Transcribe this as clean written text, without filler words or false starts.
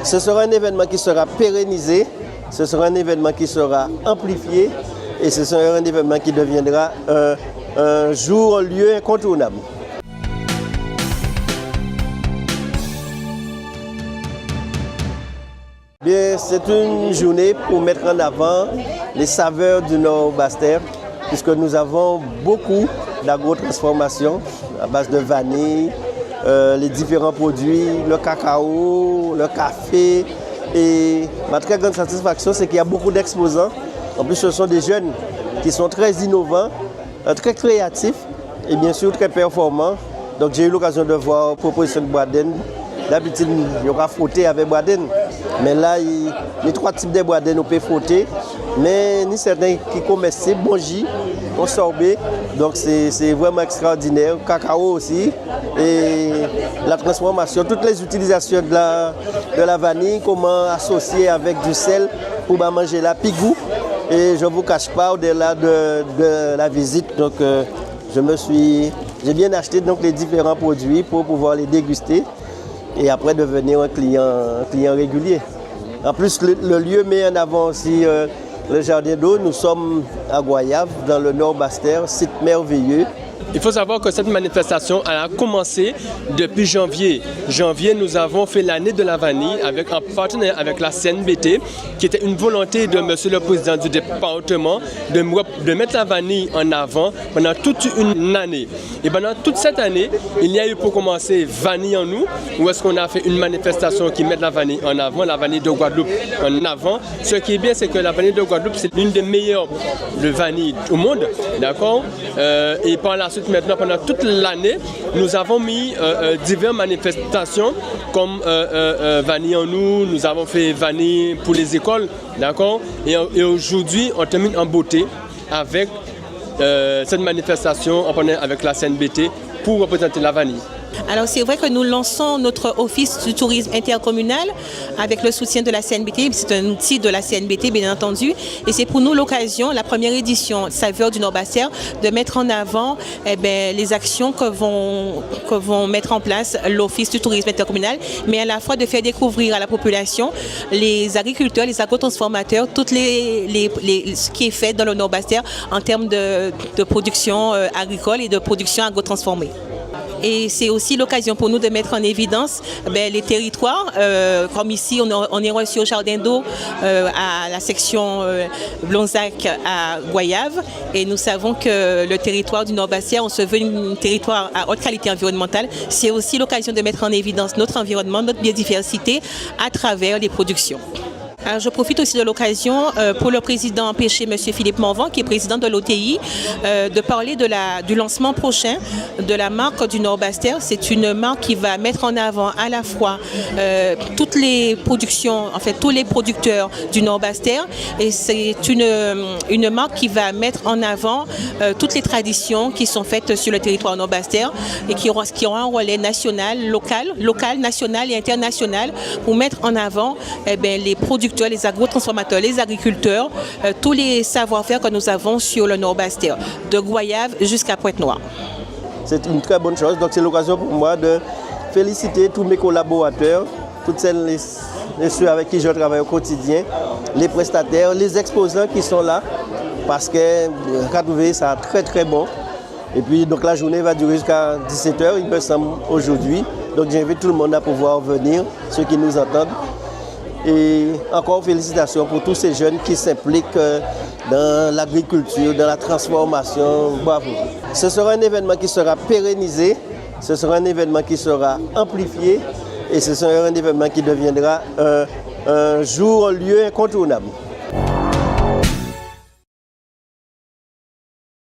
Ce sera un événement qui sera pérennisé, ce sera un événement qui sera amplifié et ce sera un événement qui deviendra un jour, un lieu incontournable. Bien, c'est une journée pour mettre en avant les saveurs du Nord Basse-Terre, puisque nous avons beaucoup d'agro-transformations à base de vanille, les différents produits, le cacao, le café. Et ma très grande satisfaction, c'est qu'il y a beaucoup d'exposants. En plus, ce sont des jeunes qui sont très innovants, très créatifs et bien sûr très performants. Donc j'ai eu l'occasion de voir la proposition de Boaden. D'habitude, il y aura frotté avec Boaden. Mais là, les trois types de Boaden, on peut frotter. Mais ni certains qui comestibles, bon jus, bon sorbet. Donc c'est vraiment extraordinaire. Cacao aussi. Et la transformation, toutes les utilisations de la vanille, comment associer avec du sel pour manger la pigou. Et je ne vous cache pas, au-delà de la visite, donc j'ai bien acheté donc, les différents produits pour pouvoir les déguster et après devenir un client régulier. En plus, le lieu met en avant aussi le jardin d'eau. Nous sommes à Goyave, dans le Nord Basse-Terre, site merveilleux. Il faut savoir que cette manifestation a commencé depuis janvier. Janvier, nous avons fait l'année de la vanille en partenariat avec la CNBT, qui était une volonté de Monsieur le Président du département de mettre la vanille en avant pendant toute une année. Et pendant toute cette année, il y a eu pour commencer Vanille en nous, où est-ce qu'on a fait une manifestation qui met la vanille en avant, la vanille de Guadeloupe en avant. Ce qui est bien, c'est que la vanille de Guadeloupe, c'est l'une des meilleures vanilles au monde, d'accord? Et par la suite, maintenant, pendant toute l'année, nous avons mis diverses manifestations comme Vanille en nous, nous avons fait Vanille pour les écoles, d'accord? Et aujourd'hui, on termine en beauté avec cette manifestation en partenariat avec la CNBT pour représenter la vanille. Alors c'est vrai que nous lançons notre office du tourisme intercommunal avec le soutien de la CNBT. C'est un outil de la CNBT bien entendu et c'est pour nous l'occasion, la première édition Saveurs du Nord Basse-Terre, de mettre en avant les actions que vont mettre en place l'office du tourisme intercommunal, mais à la fois de faire découvrir à la population les agriculteurs, les agrotransformateurs, ce qui est fait dans le Nord Basse-Terre en termes de production agricole et de production agrotransformée. Et c'est aussi l'occasion pour nous de mettre en évidence les territoires. Comme ici, on est reçu au Jardin d'eau à la section Blonzac à Goyave. Et nous savons que le territoire du Nord Basse-Terre, on se veut un territoire à haute qualité environnementale. C'est aussi l'occasion de mettre en évidence notre environnement, notre biodiversité à travers les productions. Alors, je profite aussi de l'occasion pour le président pêcher, M. Philippe Morvan, qui est président de l'OTI, de parler du lancement prochain de la marque du Nord Basse-Terre. C'est une marque qui va mettre en avant à la fois toutes les productions, en fait tous les producteurs du Nord Basse-Terre, et c'est une marque qui va mettre en avant toutes les traditions qui sont faites sur le territoire Nord Basse-Terre et qui aura un relais national, local, national et international pour mettre en avant les producteurs, les agrotransformateurs, les agriculteurs, tous les savoir-faire que nous avons sur le Nord Basse-Terre, de Goyave jusqu'à Pointe-Noire. C'est une très bonne chose, donc c'est l'occasion pour moi de féliciter tous mes collaborateurs, toutes celles et ceux avec qui je travaille au quotidien, les prestataires, les exposants qui sont là, parce que Katouvé, ça très très bon. Et puis donc la journée va durer jusqu'à 17h, il me semble, aujourd'hui. Donc j'invite tout le monde à pouvoir venir, ceux qui nous entendent. Et encore félicitations pour tous ces jeunes qui s'impliquent dans l'agriculture, dans la transformation. Bravo. Ce sera un événement qui sera pérennisé, ce sera un événement qui sera amplifié et ce sera un événement qui deviendra un jour, un lieu incontournable.